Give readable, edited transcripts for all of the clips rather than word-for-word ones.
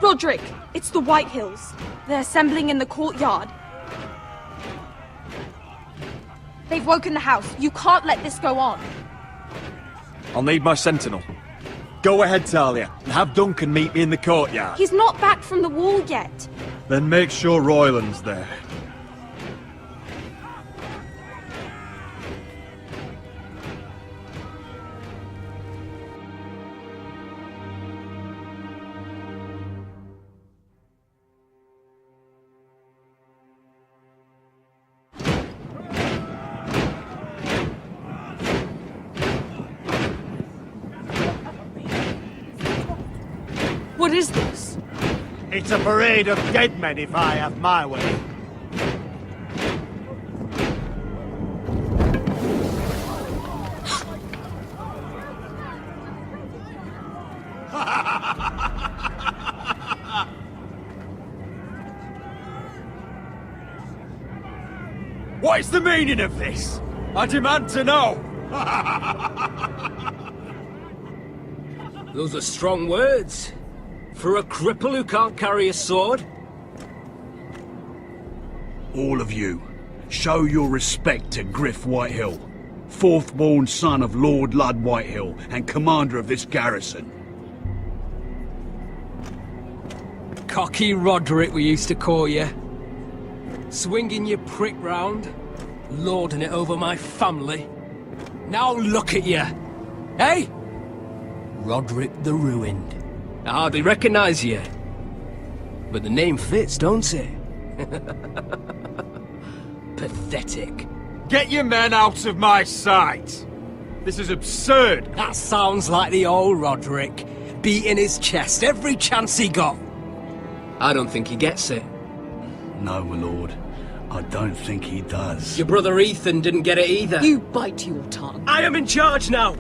Roderick, it's the Whitehills. They're assembling in the courtyard. They've woken the house. You can't let this go on. I'll need my sentinel. Go ahead, Talia, and have Duncan meet me in the courtyard. He's not back from the wall yet. Then make sure Royland's there. What is this? It's a parade of dead men if I have my way. What is the meaning of this? I demand to know! Those are strong words. For a cripple who can't carry a sword? All of you, show your respect to Griff Whitehill, fourth-born son of Lord Ludd Whitehill and commander of this garrison. Cocky Roderick, we used to call you. Swinging your prick round, lording it over my family. Now look at you! Hey? Roderick the Ruined. I hardly recognise you. But the name fits, don't it? Pathetic. Get your men out of my sight! This is absurd! That sounds like the old Roderick, beating his chest every chance he got. I don't think he gets it. No, my lord. I don't think he does. Your brother Ethan didn't get it either. You bite your tongue. I am in charge now!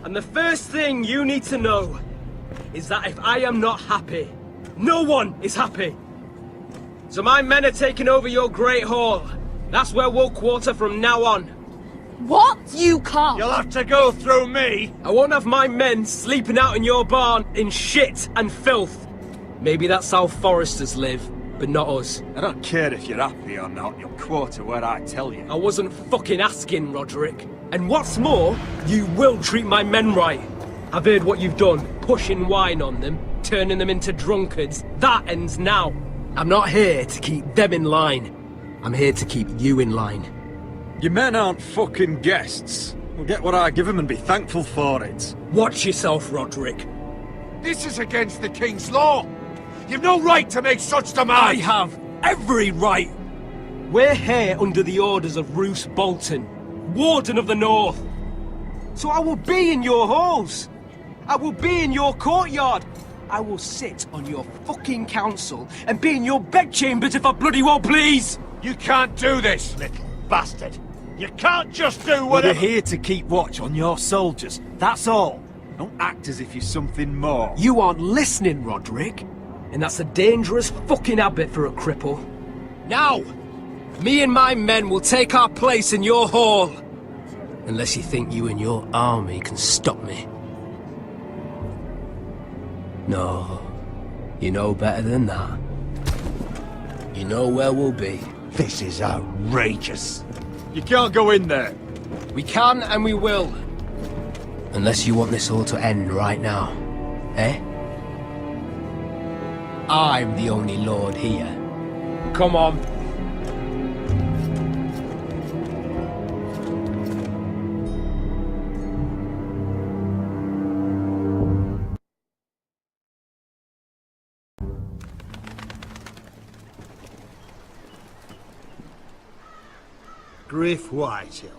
And the first thing you need to know is that if I am not happy, no one is happy. So my men are taking over your Great Hall. That's where we'll quarter from now on. What? You can't. You'll have to go through me. I won't have my men sleeping out in your barn in shit and filth. Maybe that's how Forresters live, but not us. I don't care if you're happy or not, you'll quarter where I tell you. I wasn't fucking asking, Roderick. And what's more, you will treat my men right. I've heard what you've done, pushing wine on them, turning them into drunkards. That ends now. I'm not here to keep them in line. I'm here to keep you in line. Your men aren't fucking guests. They'll get what I give them and be thankful for it. Watch yourself, Roderick. This is against the King's law. You've no right to make such demands. I have every right. We're here under the orders of Roose Bolton, Warden of the North. So I will be in your halls. I will be in your courtyard. I will sit on your fucking council and be in your bedchambers if I bloody well please. You can't do this, little bastard. You can't just do We're whatever. here to keep watch on your soldiers, that's all. Don't act as if you're something more. You aren't listening, Roderick. And that's a dangerous fucking habit for a cripple. Now, me and my men will take our place in your hall. Unless you think you and your army can stop me. No, you know better than that. You know where we'll be. This is outrageous. You can't go in there. We can and we will. Unless you want this all to end right now. Eh? I'm the only lord here. Come on. Griff Whitehill.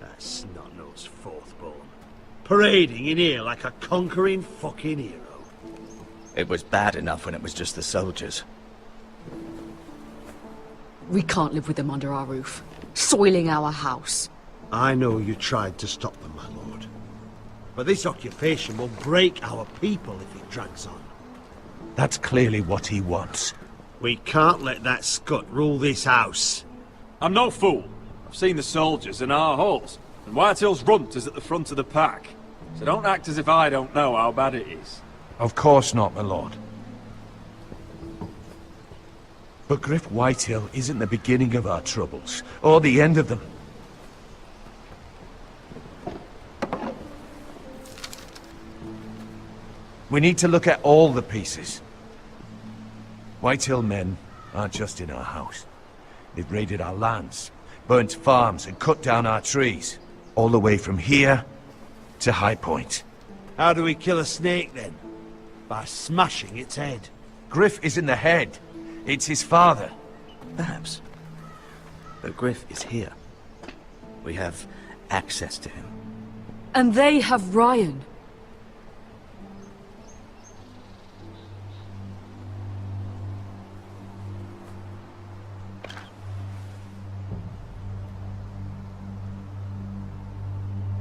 That snot-nosed fourth-born. Parading in here like a conquering fucking hero. It was bad enough when it was just the soldiers. We can't live with them under our roof, soiling our house. I know you tried to stop them, my lord. But this occupation will break our people if it drags on. That's clearly what he wants. We can't let that scut rule this house. I'm no fool. I've seen the soldiers in our halls, and Whitehill's runt is at the front of the pack. So don't act as if I don't know how bad it is. Of course not, my lord. But Griff Whitehill isn't the beginning of our troubles, or the end of them. We need to look at all the pieces. Whitehill men aren't just in our house. They've raided our lands, burnt farms and cut down our trees. All the way from here to High Point. How do we kill a snake then? By smashing its head. Griff isn't the head. It's his father. Perhaps. But Griff is here. We have access to him. And they have Ryan.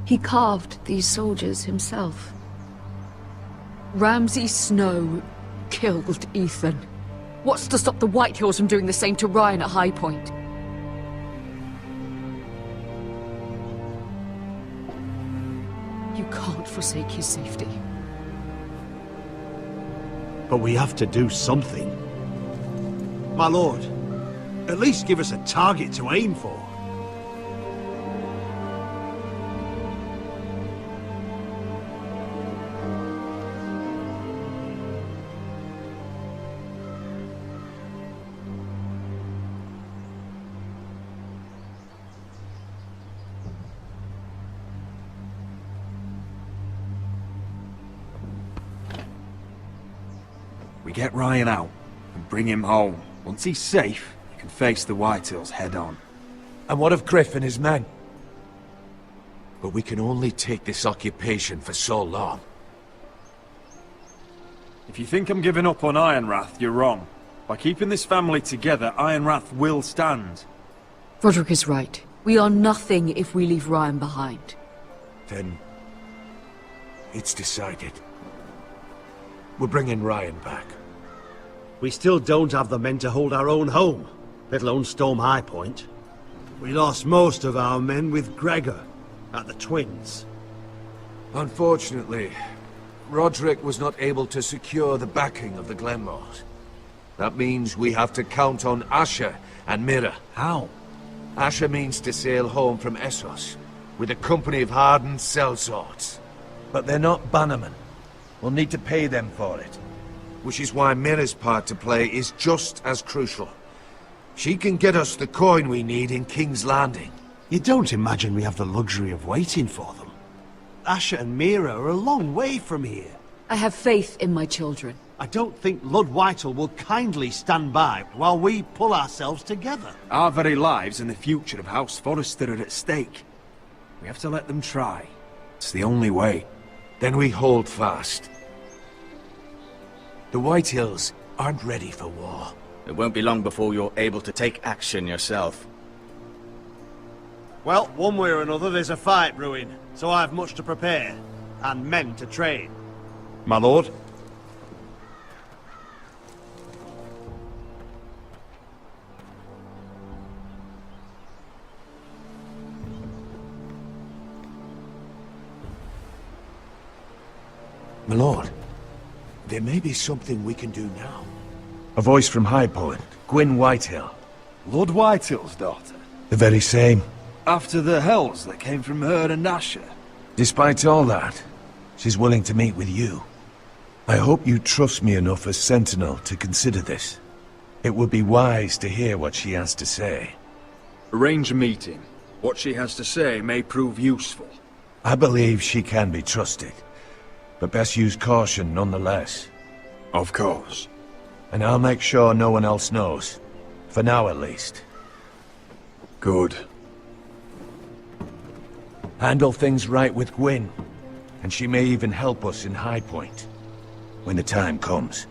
He carved these soldiers himself. Ramsay Snow killed Ethan. What's to stop the Whitehills from doing the same to Ryan at High Point? You can't forsake his safety. But we have to do something. My lord, at least give us a target to aim for. We get Ryan out and bring him home. Once he's safe, he can face the Whitehills head on. And what of Griff and his men? But we can only take this occupation for so long. If you think I'm giving up on Ironrath, you're wrong. By keeping this family together, Ironrath will stand. Roderick is right. We are nothing if we leave Ryan behind. Then it's decided. We're bringing Ryan back. We still don't have the men to hold our own home, let alone storm High Point. We lost most of our men with Gregor at the Twins. Unfortunately, Roderick was not able to secure the backing of the Glenmores. That means we have to count on Asher and Mira. How? Asher means to sail home from Essos, with a company of hardened sellswords. But they're not bannermen. We'll need to pay them for it. Which is why Mira's part to play is just as crucial. She can get us the coin we need in King's Landing. You don't imagine we have the luxury of waiting for them? Asher and Mira are a long way from here. I have faith in my children. I don't think Lord Whitehall will kindly stand by while we pull ourselves together. Our very lives and the future of House Forrester are at stake. We have to let them try. It's the only way. Then we hold fast. The Whitehills aren't ready for war. It won't be long before you're able to take action yourself. Well, one way or another there's a fight brewing, so I have much to prepare, and men to train. My lord? My lord, there may be something we can do now. A voice from High Point, Gwyn Whitehill. Lord Whitehill's daughter? The very same. After the hells that came from her and Asher? Despite all that, she's willing to meet with you. I hope you trust me enough as Sentinel to consider this. It would be wise to hear what she has to say. Arrange a meeting. What she has to say may prove useful. I believe she can be trusted, but best use caution nonetheless. Of course. And I'll make sure no one else knows. For now, at least. Good. Handle things right with Gwyn, and she may even help us in High Point, when the time comes.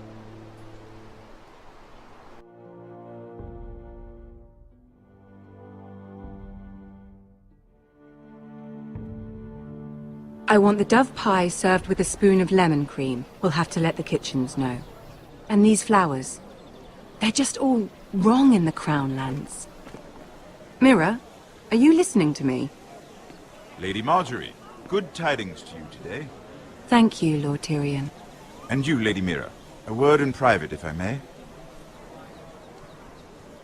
I want the dove pie served with a spoon of lemon cream. We'll have to let the kitchens know. And these flowers. They're just all wrong in the Crown lands. Mira, are you listening to me? Lady Marjorie, good tidings to you today. Thank you, Lord Tyrion. And you, Lady Mira. A word in private, if I may.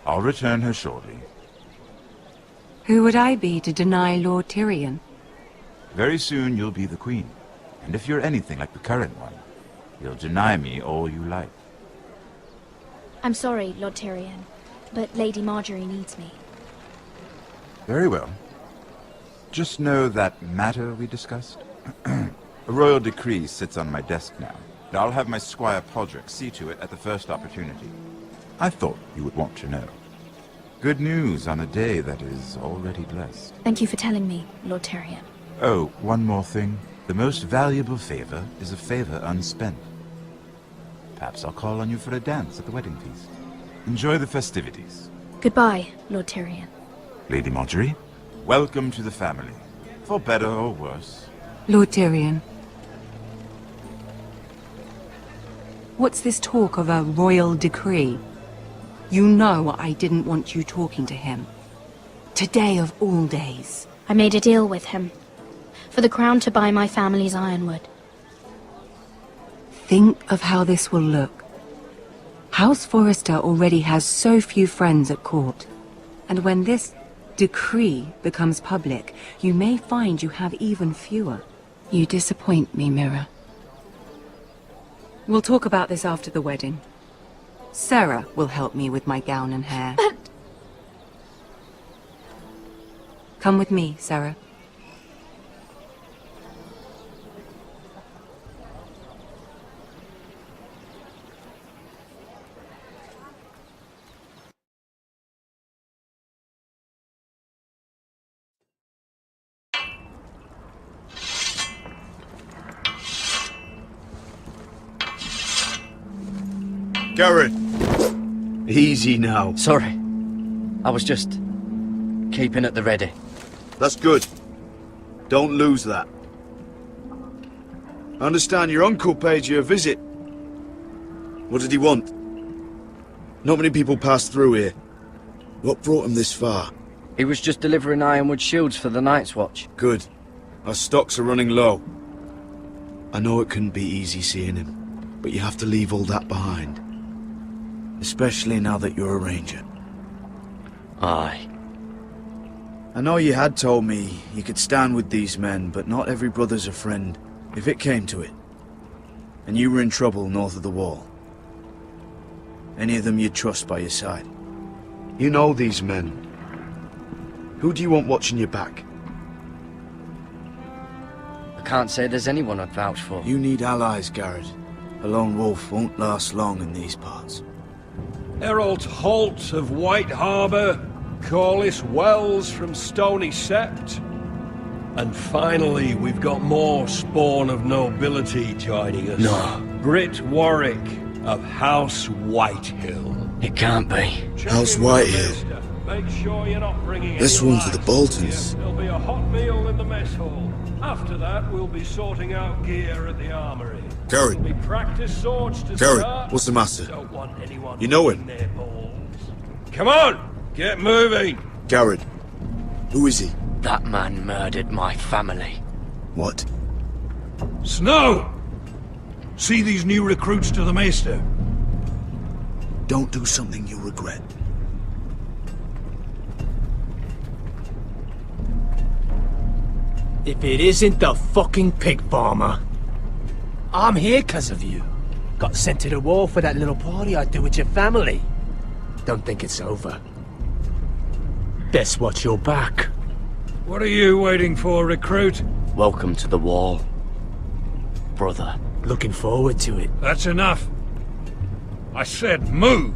I'll return her shortly. Who would I be to deny Lord Tyrion? Very soon you'll be the queen. And if you're anything like the current one, you'll deny me all you like. I'm sorry, Lord Tyrion, but Lady Marjorie needs me. Very well. Just know that matter we discussed? A royal decree sits on my desk now. I'll have my squire Podrick see to it at the first opportunity. I thought you would want to know. Good news on a day that is already blessed. Thank you for telling me, Lord Tyrion. Oh, one more thing. The most valuable favor is a favor unspent. Perhaps I'll call on you for a dance at the wedding feast. Enjoy the festivities. Goodbye, Lord Tyrion. Lady Marjorie, welcome to the family. For better or worse. Lord Tyrion. What's this talk of a royal decree? You know I didn't want you talking to him. Today of all days. I made a deal with him. For the crown to buy my family's ironwood. Think of how this will look. House Forrester already has so few friends at court. And when this decree becomes public, you may find you have even fewer. You disappoint me, Mira. We'll talk about this after the wedding. Sarah will help me with my gown and hair. But... Come with me, Sarah. Garrett! Easy now. Sorry. I was just keeping at the ready. That's good. Don't lose that. I understand your uncle paid you a visit. What did he want? Not many people pass through here. What brought him this far? He was just delivering ironwood shields for the Night's Watch. Good. Our stocks are running low. I know it couldn't be easy seeing him, but you have to leave all that behind. Especially now that you're a ranger. Aye. I know you had told me you could stand with these men, but not every brother's a friend, if it came to it. And you were in trouble north of the wall. Any of them you'd trust by your side. You know these men. Who do you want watching your back? I can't say there's anyone I'd vouch for. You need allies, Garrett. A lone wolf won't last long in these parts. Herald Holt of White Harbour, Corliss Wells from Stony Sept. And finally, we've got more spawn of nobility joining us. No. Britt Warwick of House Whitehill. It can't be. House Whitehill. Make sure you're not bringing This any one's for the lights. Boltons. There'll be a hot meal in the mess hall. After that, we'll be sorting out gear at the armory. Garrett. There'll be practice swords to Garrett, start. what's the matter? Don't want anyone You know him? licking their balls. Come on, get moving. Garrett. Who is he? That man murdered my family. What? Snow! See these new recruits to the Maester? Don't do something you regret. If it isn't the fucking pig farmer. I'm here 'cause of you. Got sent to the war for that little party I do with your family. Don't think it's over. Best watch your back. What are you waiting for, recruit? Welcome to the wall, brother. Looking forward to it. That's enough. I said move!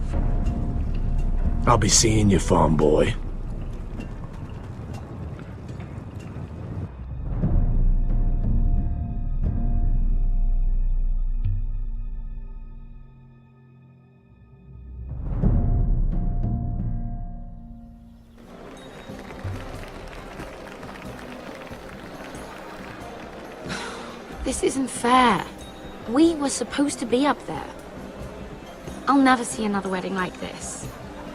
I'll be seeing you, farm boy. This isn't fair. We were supposed to be up there. I'll never see another wedding like this.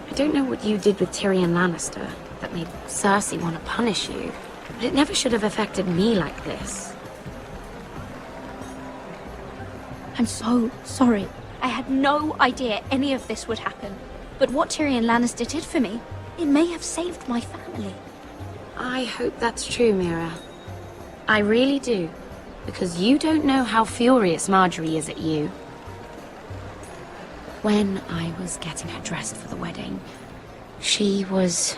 I don't know what you did with Tyrion Lannister that made Cersei want to punish you, but it never should have affected me like this. I'm so sorry. I had no idea any of this would happen. But what Tyrion Lannister did for me, it may have saved my family. I hope that's true, Mira. I really do. Because you don't know how furious Marjorie is at you. When I was getting her dressed for the wedding, she was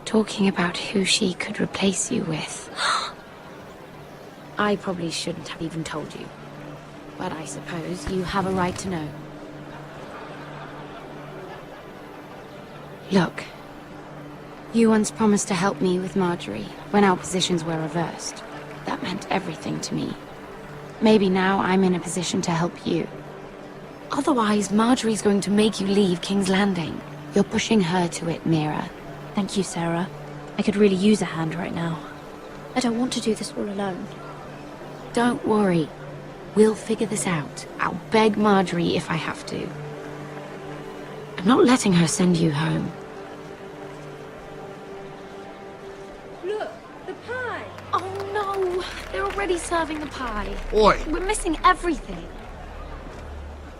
talking about who she could replace you with. I probably shouldn't have even told you. But I suppose you have a right to know. Look, you once promised to help me with Marjorie when our positions were reversed. That meant everything to me. Maybe now I'm in a position to help you. Otherwise, Marjorie's going to make you leave King's Landing. You're pushing her to it, Mira. Thank you, Sarah. I could really use a hand right now. I don't want to do this all alone. Don't worry. We'll figure this out. I'll beg Marjorie if I have to. I'm not letting her send you home. Look, the pie! Oh no! They're already serving the pie. Oi! We're missing everything.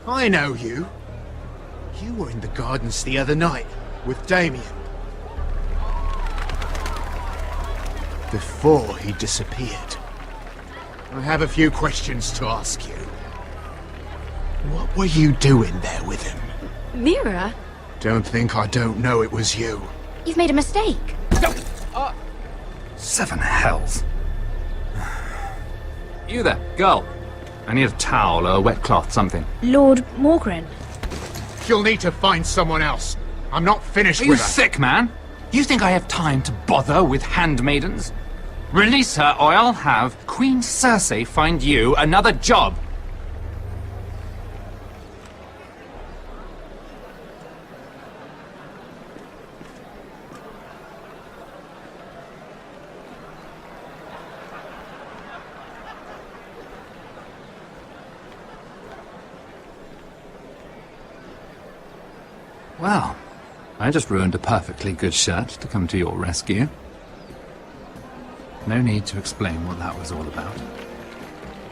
I know you. You were in the gardens the other night with Damien. Before he disappeared. I have a few questions to ask you. What were you doing there with him? Mira? Don't think I don't know it was you. You've made a mistake. Seven hells. You there, girl. I need a towel or a wet cloth, something. Lord Morgren. You'll need to find someone else. I'm not finished Are you with her. sick, man? You think I have time to bother with handmaidens? Release her, or I'll have Queen Cersei find you another job. Well, I just ruined a perfectly good shirt to come to your rescue. No need to explain what that was all about.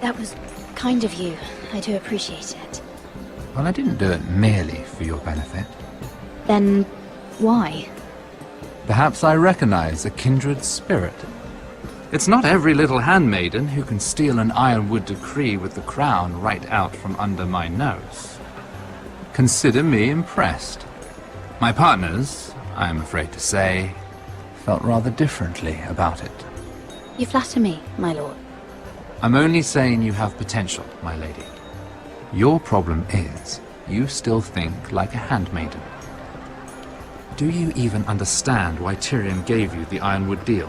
That was kind of you. I do appreciate it. Well, I didn't do it merely for your benefit. Then, why? Perhaps I recognize a kindred spirit. It's not every little handmaiden who can steal an ironwood decree with the crown right out from under my nose. Consider me impressed. My partners, I am afraid to say, felt rather differently about it. You flatter me, my lord. I'm only saying you have potential, my lady. Your problem is, you still think like a handmaiden. Do you even understand why Tyrion gave you the Ironwood deal?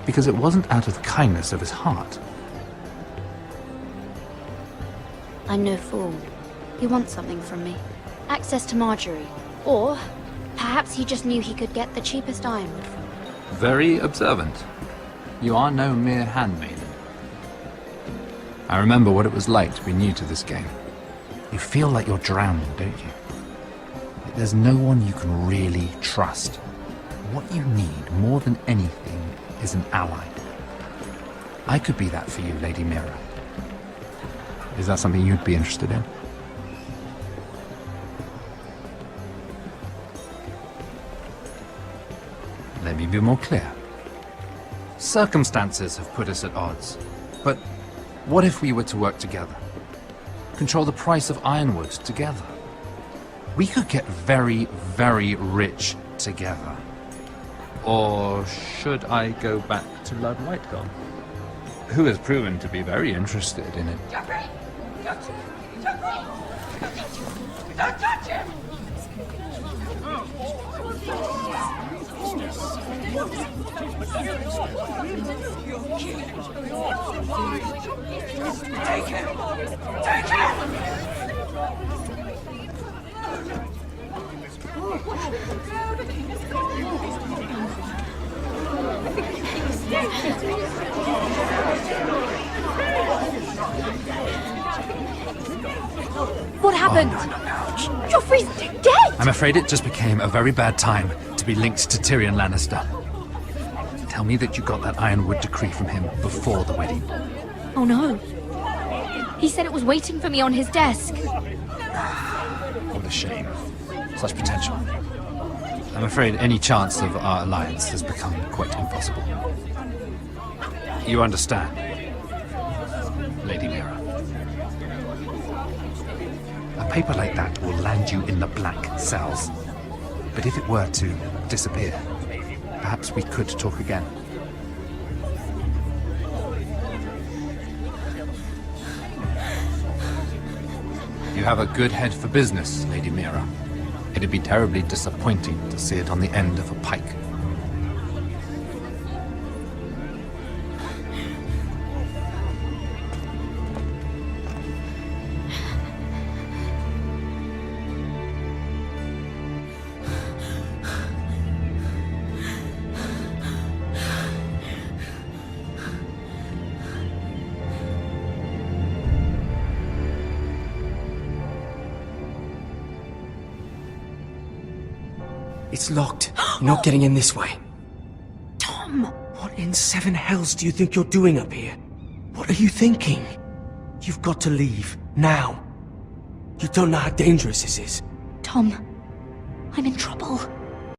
Because it wasn't out of the kindness of his heart. I'm no fool. He wants something from me. Access to Marjorie. Or, perhaps he just knew he could get the cheapest ironwood from me. Very observant. You are no mere handmaiden. I remember what it was like to be new to this game. You feel like you're drowning, don't you? Like there's no one you can really trust. What you need, more than anything, is an ally. I could be that for you, Lady Mira. Is that something you'd be interested in? Let me be more clear. Circumstances have put us at odds. But what if we were to work together? Control the price of ironwood together? We could get very, very rich together. Or should I go back to Lord Whitehall, who has proven to be very interested in it? Don't touch him! Take him! Take him! What happened? No. Joffrey's dead! I'm afraid it just became a very bad time to be linked to Tyrion Lannister. Tell me that you got that Ironwood decree from him before the wedding. Oh no. He said it was waiting for me on his desk. Well, a shame. Such potential. I'm afraid any chance of our alliance has become quite impossible. You understand, Lady Mira? A paper like that will land you in the black cells. But if it were to disappear, perhaps we could talk again. You have a good head for business, Lady Mira. It'd be terribly disappointing to see it on the end of a pike. It's locked. You're not getting in this way. Tom! What in seven hells do you think you're doing up here? What are you thinking? You've got to leave. Now. You don't know how dangerous this is. Tom, I'm in trouble.